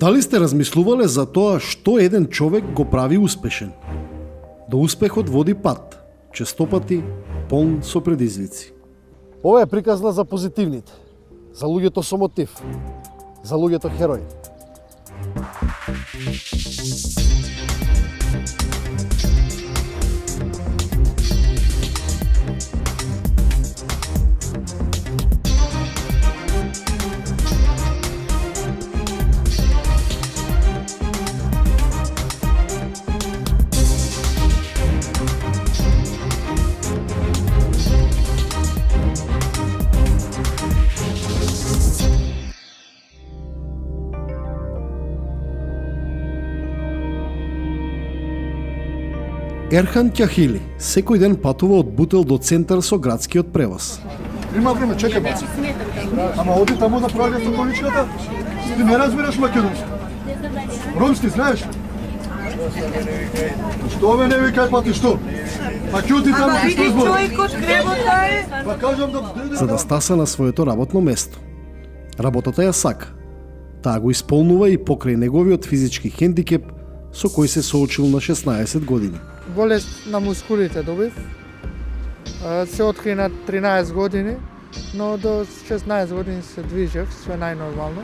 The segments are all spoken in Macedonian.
Дали сте размислувале за тоа што еден човек го прави успешен? До успехот води пат, честопати полн со предизвици. Ова е приказна за позитивните, за луѓето со мотив, за луѓето херои. Ерхан Кјахили секој ден патува од Бутел до центар со градскиот превоз. Има време, чекај ме. Ама оди таму да проаѓаш со количката. Ти не разбираш македонски. Ромски знаеш? Што ме не викај, па ти што? Па ќути таму ти што збор? Па кажам да... За да стаса на своето работно место. Работата ја сака. Таа го исполнува и покрај неговиот физички хендикеп со кој се соочил на 16 години. Болест на мускулите добив. Се откри на 13 години, но до 16 години се движев, све најнормално.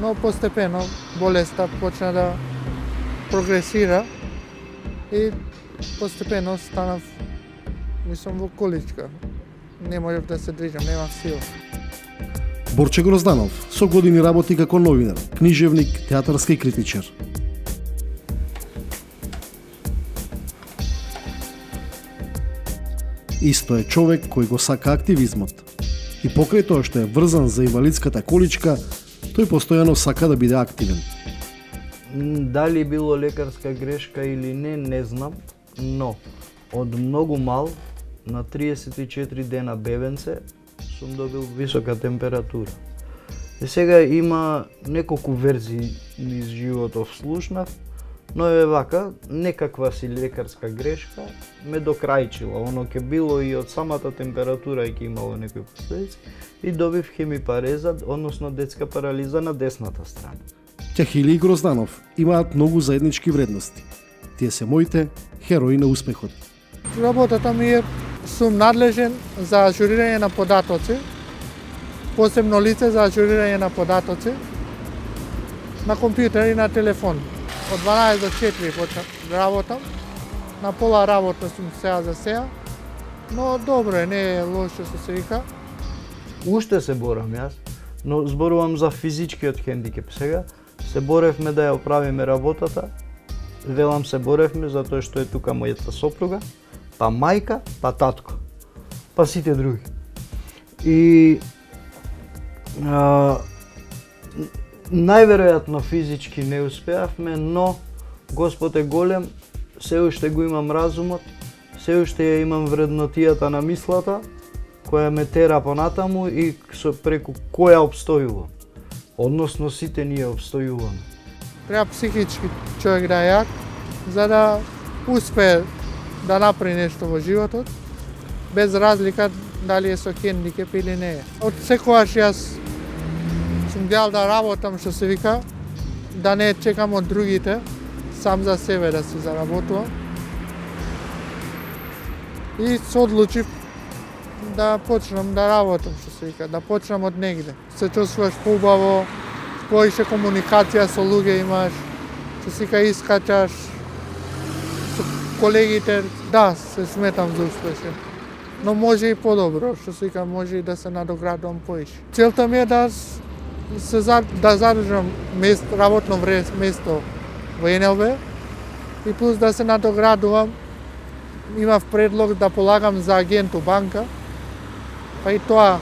Но постепено болеста почна да прогресира и постепено станав, мислам, во количка. Не можев да се движам, немав сила. Борче Грозданов со години работи како новинар, книжевник, театарски критичар. Исто е човек кој го сака активизмот. И покрај тоа што е врзан за инвалидската количка, тој постојано сака да биде активен. Дали било лекарска грешка или не, не знам, но од многу мал на 34 дена бебенце сум добил висока температура. И сега има неколку верзии низ животов слушнав, но е вака, некаква си лекарска грешка ме докрајчила. Оно ке било и од самата температура и ке имало некои последици. И добив хемипареза, односно детска парализа на десната страна. Кјахили и Грозданов имаат многу заеднички вредности. Тие се моите херои на успехот. Работата ми е, сум надлежен за ажурирање на податоци, посебно лице за ажурирање на податоци, на компјутер и на телефон. Од 12 до 4 почнав да работам, на пола работа сум сега за сега, но добро е, не е лошо што се вика. Уште се борам јас, но зборувам за физичкиот хендикеп сега. Се боревме да ја оправиме работата, велам се боревме затоа што е тука мојата сопруга, па мајка, па татко, па сите други. И најверојатно физички не успеавме, но Господ е голем, се уште го имам разумот, се уште ја имам вреднотијата на мислата, која ме тера понатаму и преку која обстојувам. Односно сите ние обстојуваме. Треба психички човек да е јак, за да успее да направи нешто во животот, без разлика дали е со хендикеп или не е. Од секогаш јас сум гледал да работам, што се вика, да не чекам од другите, сам за себе да си заработувам. И се одлучив да почнам да работам, што се вика, да почнам од негде. Се чувствуваш поубаво, поише комуникација со луѓе имаш, што се вика искачаш со колегите, да, се сметам за успешен. Но може и подобро, што се вика, може и да се надоградувам поише. Целта ми е да задржам работно место во НЛБ и плюс да се надоградувам. Имав предлог да полагам за агент у банка, па и тоа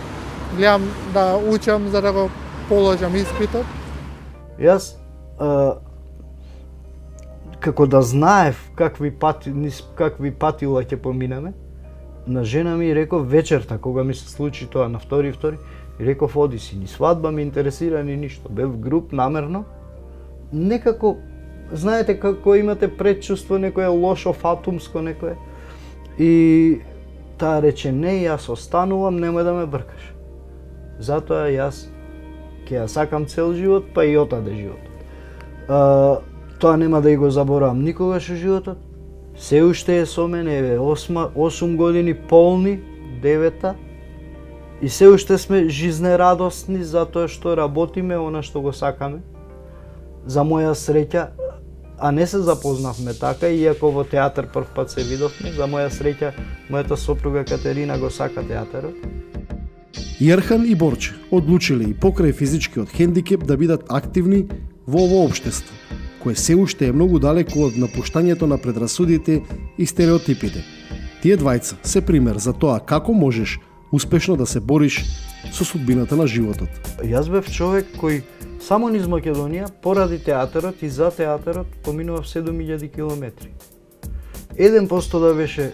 гледам да учам за да го положам испитот. Јас, како да знаев какви патила ќе поминеме, на жена ми реков вечерта, кога ми се случи тоа на втори, и реков оди си, ни свадба ми интересира, ни ништо. Бев груп намерно. Некако, знаете како имате предчувство, некое лошо, фатумско некое. И таа рече, не, јас останувам, немој да ме бркаш. Затоа јас ќе ја сакам цел живот, па и отаде живот. Тоа нема да и го заборавам никогаш во животот. Се уште е со мене, 8 години полни, 9-та. И се уште сме жизнерадосни затоа што работиме она што го сакаме. За моја среќа, а не се запознавме така, иако во театар прв пат се видовме, за моја среќа, мојата сопруга Катерина го сака театарот. Јерхан и Борче одлучиле и покрај физичкиот хендикеп да бидат активни во ово општество, кое се уште е многу далеко од напуштањето на предрасудите и стереотипите. Тие двајца се пример за тоа како можеш успешно да се бориш со судбината на животот. Јас бев човек кој само низ Македонија, поради театарот и за театарот, поминував 7000 километри. 1% да беше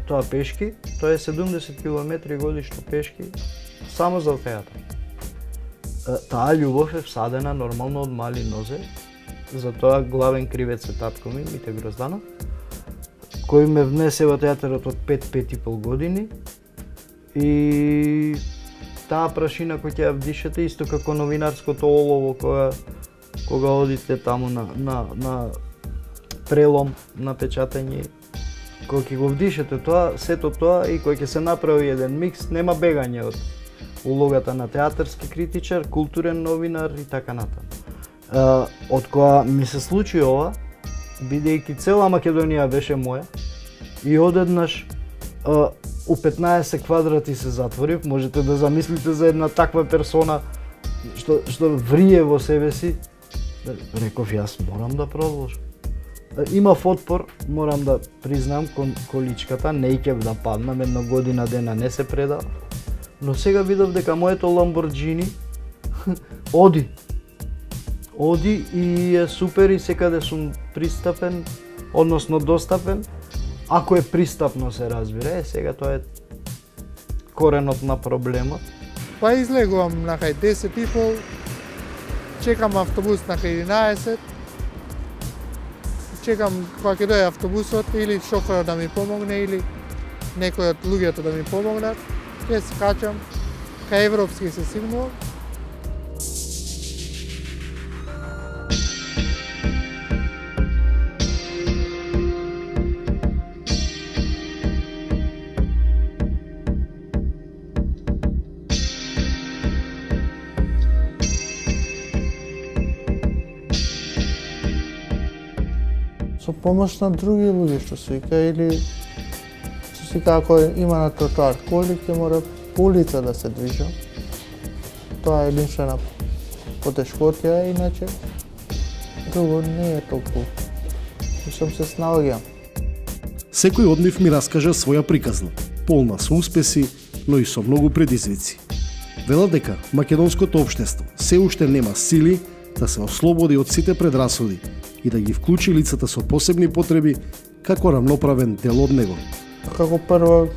тоа пешки, тоа е 70 километри годишно пешки, само за театар. Таа љубов е всадена нормално од мали нозе, затоа главен кривец е татко ми, Мите Грозданов, кој ме внесе во театарот од 5-5,5 години и таа прашина која ќе ја вдишете, исто како новинарското олово кога одите таму на прелом на печатање, кога ќе го вдишете тоа, сето тоа и кога ќе се направи еден микс, нема бегање од улогата на театарски критичар, културен новинар и така натаму. Од кога ми се случи ова, бидејќи цела Македонија беше моја и одеднаш у 15 квадрати се затворив, можете да замислите за една таква персона што врие во себе си, реков јас морам да продолжам. Имав отпор, морам да признам, кон количката, не ќе да паднам, една година дена не се предав, но сега видов дека моето Ламборџини оди и е супер и секаде сум пристапен, односно достапен, ако е пристапно се разбира, сега тоа е коренот на проблемот. Па излегувам на кај 10:30, чекам автобус на кај 11, чекам кога ќе дојде автобусот или шоферот да ми помогне или некој од луѓето да ми помогнат, ќе се качам, кај Европски се сигнувам. Со помош на други луѓе што се вика или што се вика ако има на тротоар коли ќе мора по улица да се движам. Тоа е единствена потешкотија, иначе друго не е толку. Мислам се снаоѓам. Секој од нив ми раскажа своја приказна, полна со успеси, но и со многу предизвици. Велат дека македонското општество се уште нема сили да се ослободи од сите предрасуди и да ги вклучи лицата со посебни потреби како рамноправен дел од него. Како прво,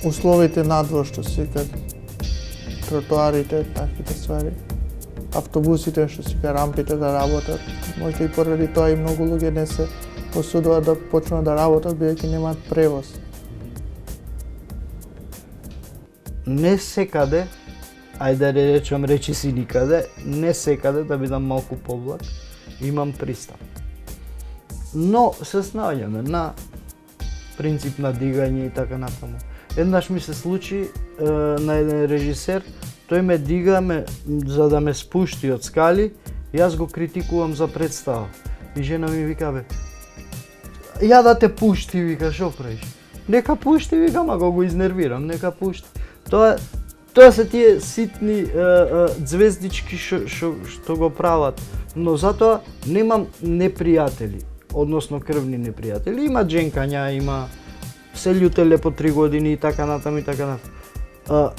условите надвор што се викат, тротоарите, таквите ствари, автобусите што се вика, рампите да работат. Може и поради тоа и многу луѓе не се посудуваат да почнат да работат бидејќи немаат превоз. Не секаде, ајде да речем речи си никаде, не секаде да бидам малку поблаг, имам пристап. Но се снаоѓаме на принцип на дигање и така натаму. Еднаш ми се случи на еден режисер, тој ме дига за да ме спушти од скали, јас го критикувам за представа. И жена ми вика, бе, ја да те пушти, вика, шо правиш? Нека пушти, вика, ма го изнервирам, нека пушти. Тоа се тие ситни звездички што го прават, но затоа немам непријатели, односно крвни непријатели. Има дженкања, има се љутеле по 3 години и така натаму и така натаму.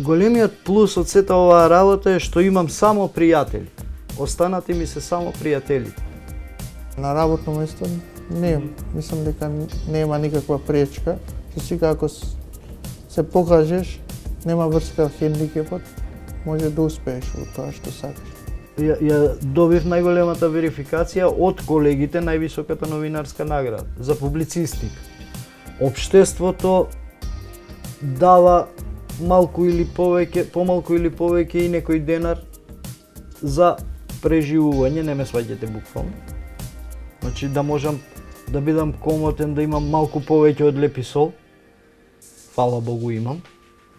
Големиот плюс од сета оваа работа е што имам само пријатели. Останати ми се само пријатели. На работно место мислам дека нема никаква пречка, што сега ако се покажеш, нема врска хендикепот, може да успееш во тоа што сакаш. Ја добив најголемата верификација од колегите највисоката новинарска награда за публицистика. Општеството дава малку или повеќе, помалку или повеќе и некој денар за преживување, не ме сваќате буквално. Значи да можам да бидам комотен, да имам малку повеќе од леп и сол. Фала Богу имам.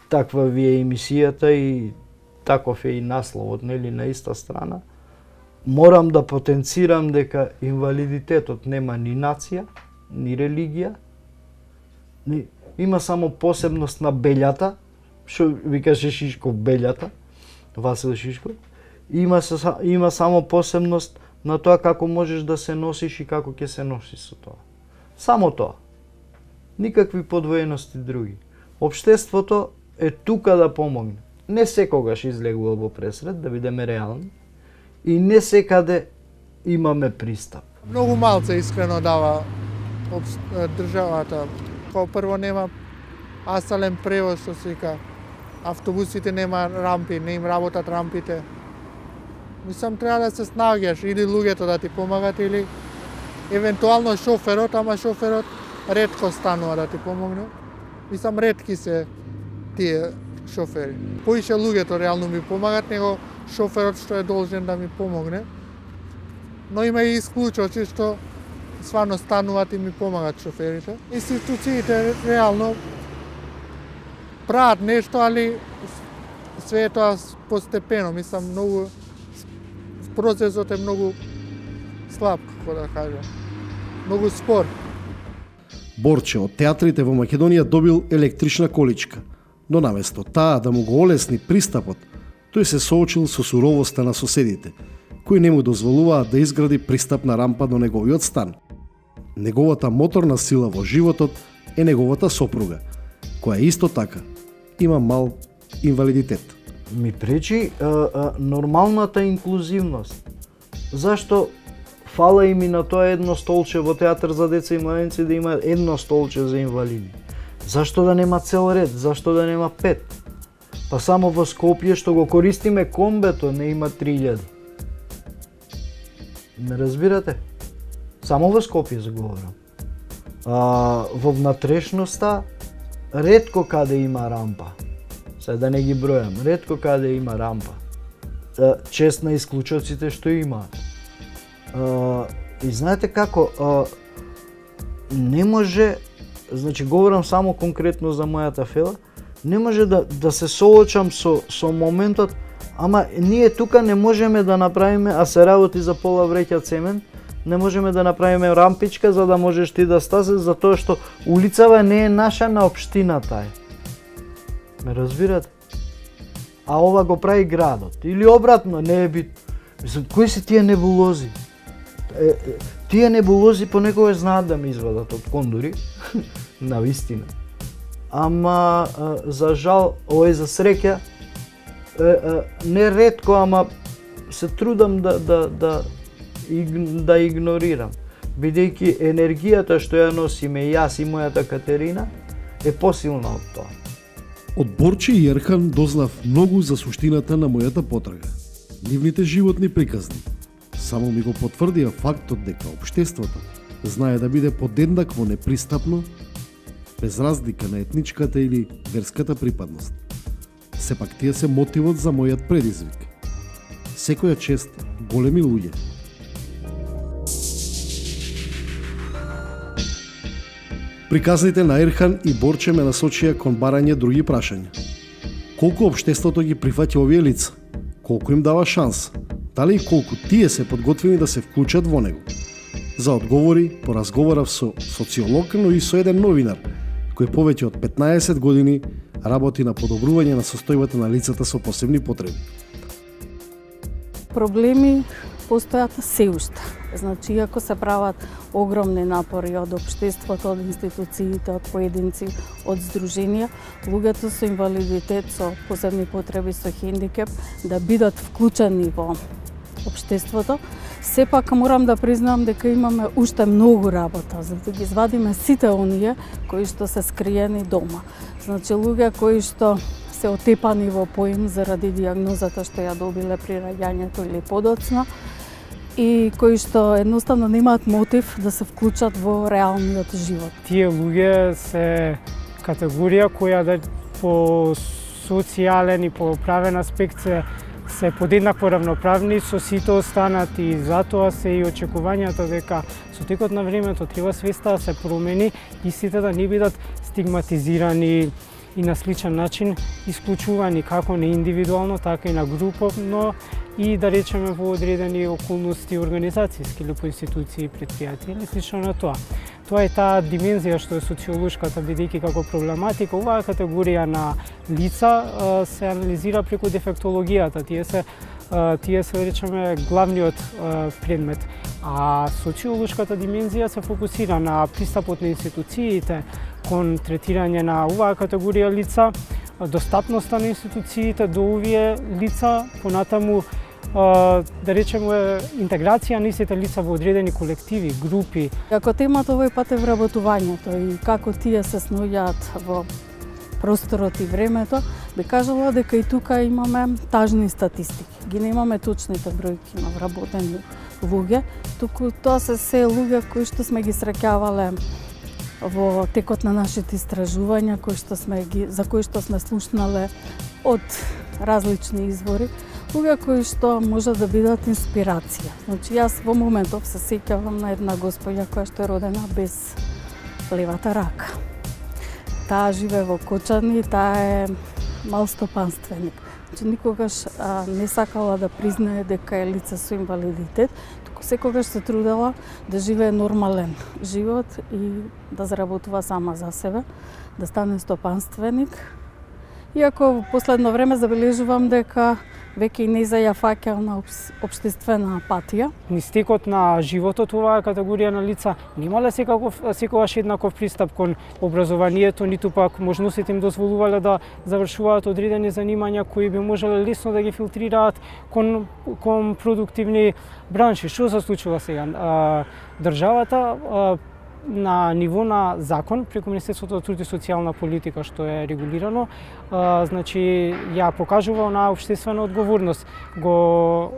Таква ви е емисијата и таков е и насловот, нели, на иста страна. Морам да потенцирам дека инвалидитетот нема ни нација, ни религија. Има само посебност на белјата, што ви каже Шишков белјата, Васил Шишков. Има само посебност на тоа како можеш да се носиш и како ќе се носиш со тоа. Само тоа. Никакви подвоености други. Општеството е тука да помогне. Не секогаш излегува во пресред, да бидеме реални, и не секаде имаме пристап. Многу малце искрено дава државата. Као прво нема асфален превоз, што се вика. Автобусите нема рампи, не им работат рампите. Мислам, треба да се снаѓаш, или луѓето да ти помагат, или евентуално шоферот, ама шоферот ретко станува да ти помогне. Мислам, ретки се тие шофери. Поише луѓето реално ми помагат, него шоферот што е должен да ми помогне. Но има и исклучоци што стварно стануваат и ми помагат шоферите. Институциите реално прават нешто, али све е тоа постепено. Мислам, многу процесот е многу слаб, како да кажам. Многу спор. Борче од театрите во Македонија добил електрична количка, но наместо таа да му го олесни пристапот, тој се соочил со суровоста на соседите, кои не му дозволуваат да изгради пристапна рампа до неговиот стан. Неговата моторна сила во животот е неговата сопруга, која исто така има мал инвалидитет. Ми пречи нормалната инклузивност. Зашто фала им и на тоа едно столче во театар за деца и младенци да има едно столче за инвалиди? Зашто да нема цел ред? Зашто да нема 5? Па само во Скопје што го користиме комбето не има 3000. Ме разбирате? Само во Скопје заговорам. Во внатрешноста ретко каде има рампа. Сега да не ги бројам, ретко каде има рампа. Чест на исклучоците што имаат. И знаете како, не може, значи говорам само конкретно за мојата фела, не може да се соочам со моментот, ама ние тука не можеме да направиме, а се работи за пола вреќа цемент, не можеме да направиме рампичка за да можеш ти да стасеш, затоа што улицава не е наша, на општината е. Ме разбирате? А ова го прави градот. Или обратно, не е бит. Мислам, кои се тие небулози? Тие небулози понекогаш знаат да ме извадат од кондури, на вистина. Ама, за жал, за среќа, не ретко, ама се трудам да игнорирам. Бидејќи енергијата што ја носиме јас и мојата Катерина е посилна од тоа. Од Борче и Ерхан дознав многу за суштината на мојата потрага. Нивните животни приказни само ми го потврдија фактот дека општеството знае да биде подеднакво непристапно, без разлика на етничката или верската припадност. Сепак тие се мотивот за мојот предизвик. Секоја чест, големи луѓе. Приказните на Ерхан и Борче ме насочија кон барање други прашања. Колку општеството ги прифаќа овие лица? Колку им дава шанс? Дали и колку тие се подготвени да се вклучат во него? За одговори поразговарав со социолог, но и со еден новинар, кој повеќе од 15 години работи на подобрување на состојбата на лицата со посебни потреби. Проблеми постојат се уште. Значи, иако се прават огромни напори од општеството, од институциите, од поединци, од здруженија, луѓето со инвалидитет, со посебни потреби, со хендикеп, да бидат вклучени во општеството, сепак морам да признам дека имаме уште многу работа, за да ги извадиме сите оние кои што се скриени дома. Значи, луѓе кои што се отепани во поим заради дијагнозата што ја добиле при раѓањето или подоцна, и кои што едноставно немаат мотив да се вклучат во реалниот живот. Тие луѓе се категорија која да по социјален и по правен аспект се подеднакво равноправни со сите останати, и затоа се и очекувањата дека со текот на времето треба свеста да се промени и сите да не бидат стигматизирани и на сличен начин исклучувани како на индивидуално, така и на групно, и да речеме во одредени околности организацијски или по институции и предпријатија или слично на тоа. Тоа е таа димензија што е социолошката, бидејќи како проблематика оваа категорија на лица се анализира преку дефектологијата. Тие се речеме главниот предмет, а социолошката димензија се фокусира на пристапот на институциите кон третирање на оваа категорија лица, достапноста на институциите до овие лица, понатаму да речеме интеграција на истите лица во одредени колективи, групи. Ако темата овој пат е вработувањето и како тие се сноѓаат во просторот и времето, би кажала дека и тука имаме тажни статистики. Ги немаме точните бројки на вработени луѓе, туку тоа се луѓе кои што сме ги среќавале во текот на нашите истражувања, за кои што сме слушнале од различни извори, луѓе кои што може да бидат инспирација. Значи, јас во моментов се сеќавам на една госпоѓа која што е родена без левата рака. Таа живее во Кочани, таа е малстопанственик. Значи, никогаш не сакала да признае дека е лице со инвалидитет, туку секогаш се трудела да живее нормален живот и да заработува сама за себе, да стане стопанственик. Иако во последно време забележувам дека веќе и нејза ја фаќа на општествена апатија. Низ текот на животот оваа категорија на лица немале секогаш еднаков пристап кон образованието, ниту пак можностите им дозволувале да завршуваат одредени занимања кои би можеле лесно да ги филтрираат кон продуктивни бранши. Што се случува сега? Државата на ниво на закон, преку Министерството за труд и социјална политика што е регулирано, значи ја покажува онаа општествена одговорност. Го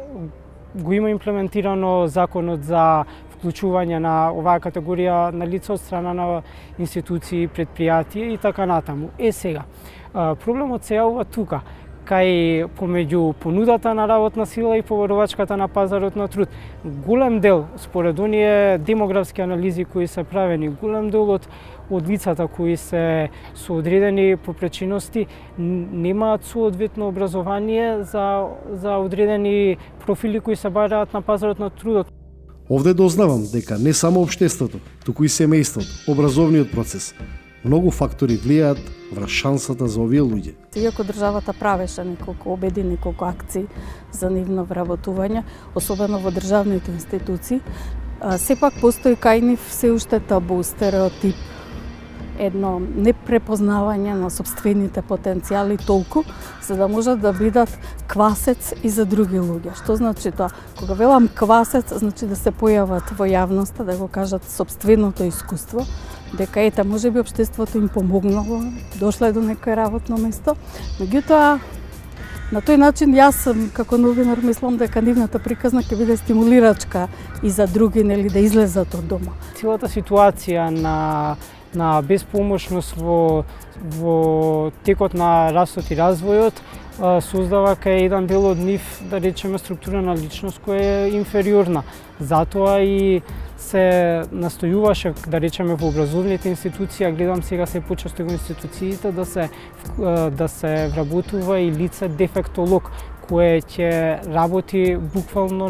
има имплементирано законот за вклучување на оваа категорија на лица од страна на институции, предпријатија и така натаму. Сега, проблемот се јавува тука, кај помеѓу понудата на работна сила и побарувачката на пазарот на труд. Голем дел, според оние демографски анализи кои се правени, голем дел од лицата кои се со одредени попречености немаат соодветно образование за одредени профили кои се бараат на пазарот на трудот. Овде дознавам дека не само општеството, туку и семејството, образовниот процес, многу фактори влијаат врз шансата за овие луѓе. Иако државата правеше неколку обеди, неколку акции за нивно вработување, особено во државните институции, сепак постои кај нив се уште табу, стереотип, едно непрепознавање на сопствените потенцијали толку, за да можат да бидат квасец и за други луѓе. Што значи тоа? Кога велам квасец, значи да се појават во јавноста, да го кажат сопственото искуство, дека ете, може би општеството им помогнало, дошле до некој работно место. Меѓутоа, на тој начин јас како новинар мислам дека нивната приказна ќе биде стимулирачка и за други, нели, да излезат од дома. Целата ситуација на безпомошност во текот на растот и развојот создава кај еден дел од нив, да речеме, структура на личност која е инфериорна. Затоа и се настојуваше, да речеме, во образовните институции, гледам сега се почесто во институциите да се вработува и лице дефектолог, кое ќе работи буквално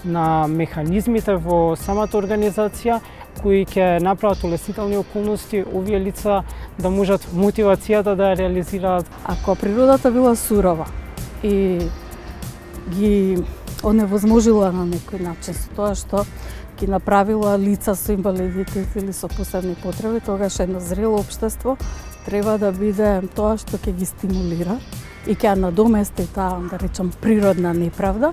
на механизмите во самата организација, кои ќе направат улеснителни околности овие лица да можат мотивацијата да ја реализираат. Ако природата била сурова и ги оневозможила на некој начин со тоа што ги направила лица со инвалидитет или со посебни потреби, тогаш едно зрело општество треба да биде тоа што ќе ги стимулира и ќе надомести таа, да речам, природна неправда,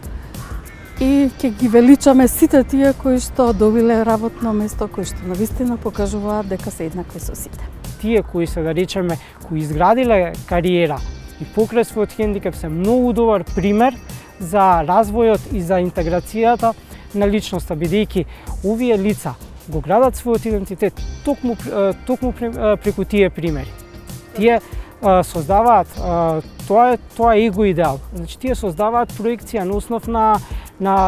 и ќе ги величаме сите тие кои што добиле работно место, кои што навистина покажуваат дека се еднакви со сите. Тие кои се, да речеме, кои изградиле кариера и покрај својот хендикеп се многу добар пример за развојот и за интеграцијата на личноста, бидејќи овие лица го градат својот идентитет токму преку тие примери. Тие создаваат тоа е его идеал. Значи тие создаваат проекција на основ на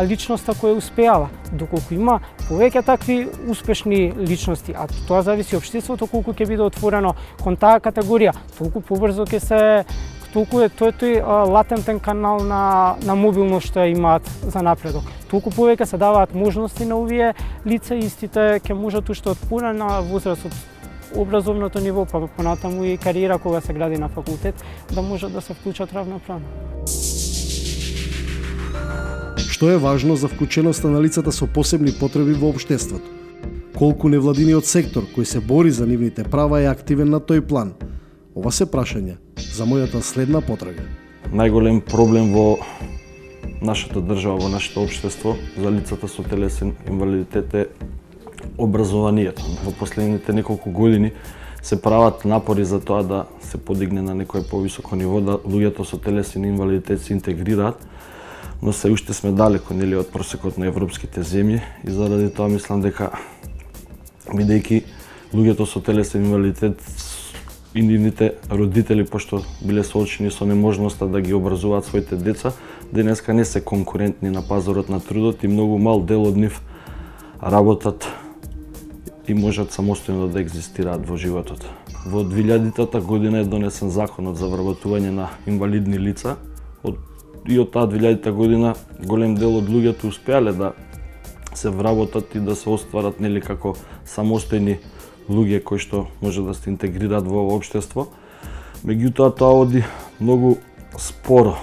личноста која успеала. Доколку има повеќе такви успешни личности, а тоа зависи општеството колку ќе биде отворено кон таа категорија, толку побрзо ќе се толку е тој латентен канал на мобилност што имаат за напредок. Толку повеќе се даваат можности на овие лица, истите ќе можат уште од порана возраст, од образовното ниво, па понатаму и кариера кога се гради на факултет, да можат да се вклучат равноправно. Што е важно за вклученоста на лицата со посебни потреби во општеството? Колку невладиниот сектор кој се бори за нивните права е активен на тој план? Ова се прашања за мојата следна потрага. Најголем проблем во нашата држава, во нашето општество за лицата со телесен инвалидитет е образованието. Во последните неколку години се прават напори за тоа да се подигне на некое повисоко ниво, да луѓето со телесен инвалидитет се интегрираат, но се уште сме далеко од просекот на европските земји и заради тоа мислам дека бидејќи луѓето со телесен инвалидитет и нивните родители, пошто биле соочени со неможноста да ги образуваат своите деца, денеска не се конкурентни на пазарот на трудот и многу мал дел од нив работат и можат самостојно да екзистираат во животот. Во 2000-та година е донесен законот за вработување на инвалидни лица и од таа 2000-та година голем дел од луѓето успеале да се вработат и да се остварат нели како самостојни луѓе кои што може да се интегрираат во општество. Меѓутоа тоа оди многу споро.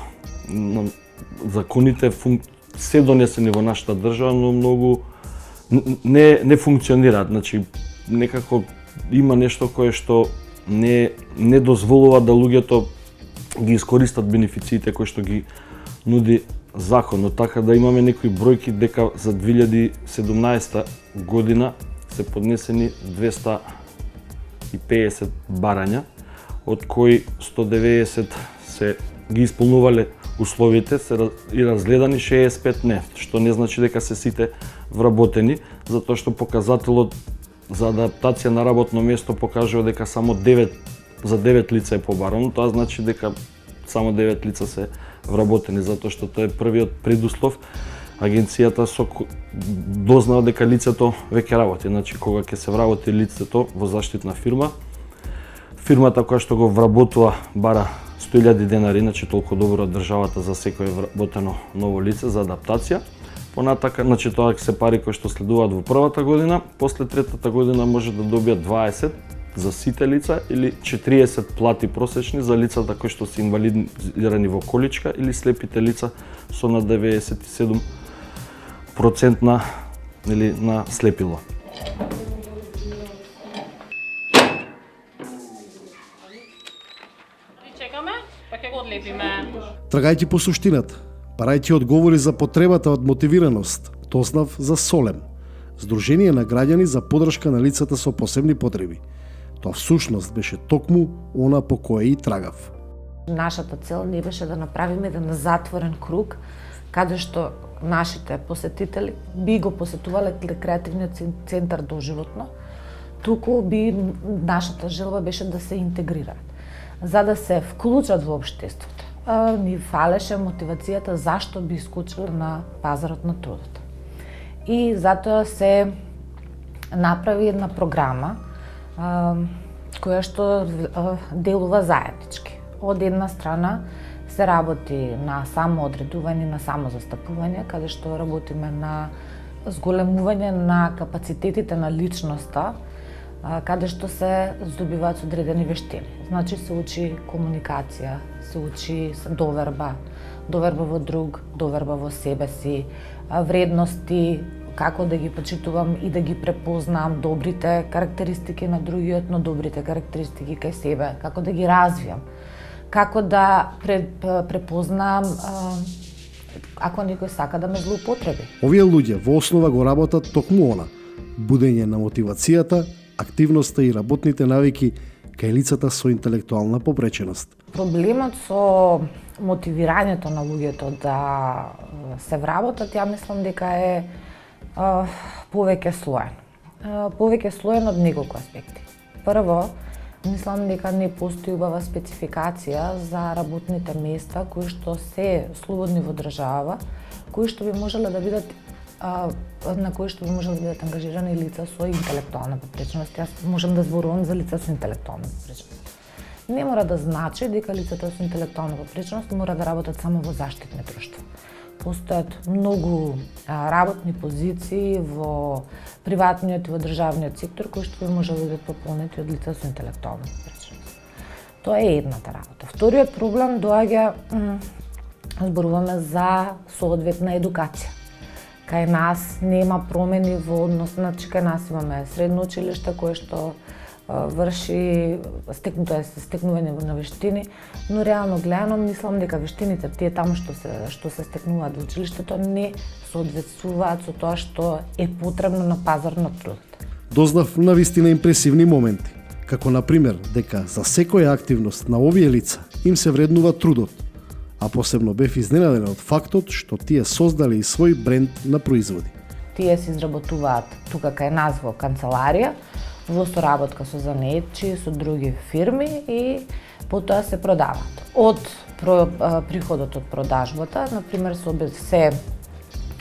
Законите се донесени во нашата држава, но многу не функционираат. Значи некако има нешто кое што не дозволува да луѓето ги искористат бенефициите кои што ги нуди законот, така да имаме некои бројки дека за 2017 година се поднесени 250 барања, од кои 190 се ги исполнувале условите и разгледани 65 не, што не значи дека се сите вработени, затоа што показателот за адаптација на работно место покажува дека само 9 за 9 лица е побарано, тоа значи дека само 9 лица се вработени, затоа што тоа е првиот предуслов. Агенцијата дознава дека лицето веќе работи, значи кога ќе се вработи лицето во заштитна фирма, фирмата која што го вработува бара 100.000 денари, значи толку добро од државата за секое вработено ново лице за адаптација. Понатака, значи тоа се пари кои што следуваат во првата година, после третата година може да добијат 20 за сите лица или 40 плати просечни за лицата кои што се инвалидирани во количка или слепите лица со на 97% на слепило. Чекаме, па ќе го одлепиме. Трагајќи по суштината, барајќи одговори за потребата од мотивираност, дознав за Солем, Сдружение на граѓани за поддршка на лицата со посебни потреби. Тоа всушност беше токму она по која и трагав. Нашата цел не беше да направиме еден затворен круг, каде што нашите посетители би го посетувале креативниот центар доживотно, туку би нашата желба беше да се интегрираат, за да се вклучат во општеството. Ни фалеше мотивацијата зашто би искочиле на пазарот на трудот. И затоа се направи една програма која што делува заеднички. Од една страна се работи на самоодредување, на самозастапување, каде што работиме на зголемување на капацитетите на личноста, каде што се здобиваат одредени вештини. Значи се учи комуникација, се учи доверба, доверба во друг, доверба во себе си, вредности, како да ги почитувам и да ги препознам добрите карактеристики на другиот, но добрите карактеристики кај себе, како да ги развијам, како да препознам ако некој сака да ме злоупотреби. Овие луѓе во основа го работат токму она, будење на мотивацијата, активноста и работните навики кај лицата со интелектуална попреченост. Проблемот со мотивирањето на луѓето да се вработат, ја мислам дека е повеќе слоен. Повеќе слоен од неколку аспекти. Прво, мислам дека не постои убава спецификација за работните места кои што се слободни во држава, кои што би можеле да бидат на кои што би можеле да бидат ангажирани лица со интелектуална попреченост. Јас можам да зборувам за лица со интелектуална попреченост. Не мора да значи дека лицата со интелектуална попреченост мора да работат само во заштитни друштва. Постојат многу работни позиции во приватниот и во државниот сектор кои што може да бидат пополнети од лица со интелектуална попреченост. Тоа е едната работа. Вториот проблем доаѓа, зборуваме за соодветна едукација. Кај нас нема промени во однос, значи кај нас имаме средно училиште кое што врши стекнување на вештини, но реално гледано мислам дека вештините тие таму што се стекнуваат во училиштето не соодветствуваат со тоа што е потребно на пазар на трудот. Дознав на вистина импресивни моменти, како на пример дека за секоја активност на овие лица им се вреднува трудот, а посебно бев изненаден од фактот што тие создале и свој бренд на производи. Тие се изработуваат тука кај нас во канцеларија, во соработка со занаетчи, со други фирми и потоа се продаваат. Од приходот од продажбата, например, се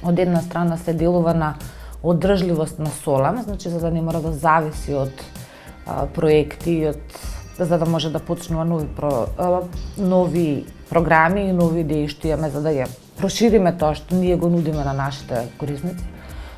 од една страна се делува на одржливост на Солам, значи за да не мора да зависи од проекти, за да може да почнува нови програми и нови идеи што имаме за да ја прошириме тоа што ние го нудиме на нашите корисници.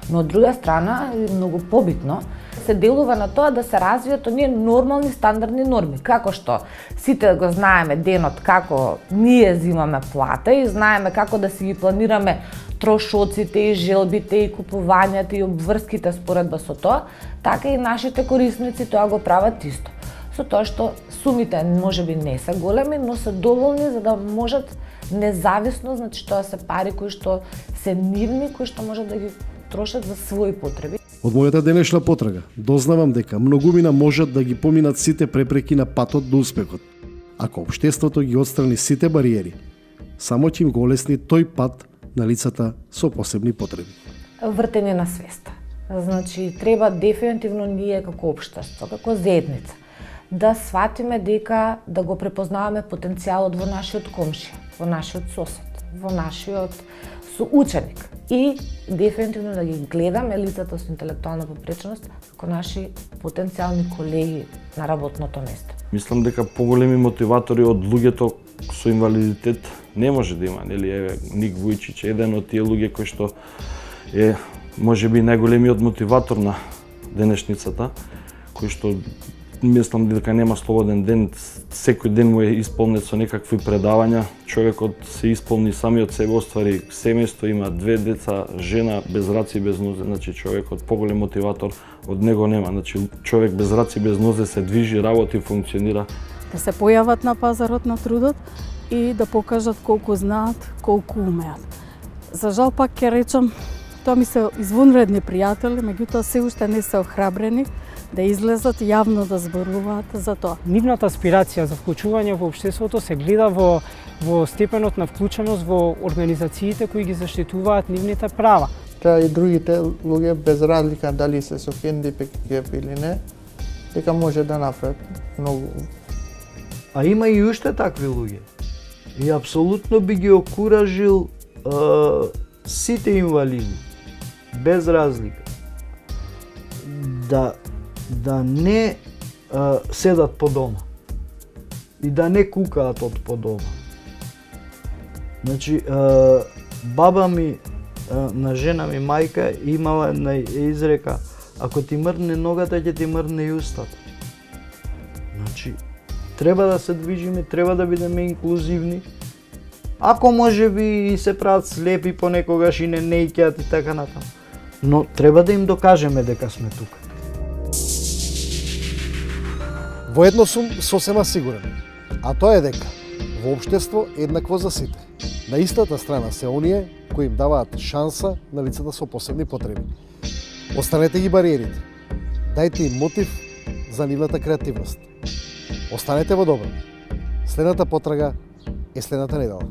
Но од друга страна, многу побитно, се делува на тоа да се развијат оние нормални стандардни норми. Како што сите го знаеме денот како ние земаме плата и знаеме како да си ги планираме трошоците и желбите и купувањата и обврските споредба со тоа, така и нашите корисници тоа го прават исто. Со тоа што сумите можеби не се големи, но се доволни за да можат независно, значи тоа се пари кои што се нивни, кои што можат да ги трошат за своји потреби. Од мојата денешна потрага дознавам дека многумина можат да ги поминат сите препреки на патот до успехот, ако општеството ги отстрани сите бариери. Само ќе им го олесни тој пат на лицата со посебни потреби. Вртење на свеста. Значи, треба дефинитивно ние како општество, како заедница, да сватиме дека да го препознаваме потенцијалот во нашиот комшија, во нашиот сосед, во нашиот соученик и дефинитивно да ги гледаме лицата со интелектуална попреченост како наши потенцијални колеги на работното место. Мислам дека поголеми мотиватори од луѓето со инвалидитет не може да има, нели? Еве Ник Вујчич е еден од тие луѓе кои што е можеби најголемиот мотиватор на денешницата, кој што мислам дека нема слободен ден, секој ден му е исполнет со некакви предавања, човекот се исполни самиот себе, оствари семејство, има 2 деца, жена без раци и без нозе, значи човекот поголем мотиватор од него нема, значи човек без раци и без нозе се движи, работи, функционира. Да се појават на пазарот на трудот и да покажат колку знаат, колку умеат. За жал пак ќе речам, тоа ми се извонредни пријатели, меѓутоа се уште не се охрабрени да излезат јавно да зборуваат за тоа. Нивната аспирација за вклучување во општеството се гледа во степенот на вклученост во организациите кои ги заштитуваат нивните права. Та и другите луѓе, без разлика дали се со хендикеп или не, дека може да направат многу. А има и уште такви луѓе. И апсолутно би ги окуражил сите инвалиди, без разлика, да не седат по дома и да не кукаат од по дома. Значи, баба ми, на жена ми, мајка, имала една изрека, ако ти мрдне ногата, ќе ти мрдне и устата. Значи, треба да се движиме, треба да бидеме инклузивни. Ако може би и се прават слепи понекогаш и не неќаат и така натаму. Но треба да им докажеме дека сме тука. Во едно сум сосема сигурен, а тоа е дека во општество еднакво за сите. На истата страна се оние кои им даваат шанса на лицата со посебни потреби. Останете ги бариерите. Дајте им мотив за нивната креативност. Останете во добро. Следната потрага е следната недела.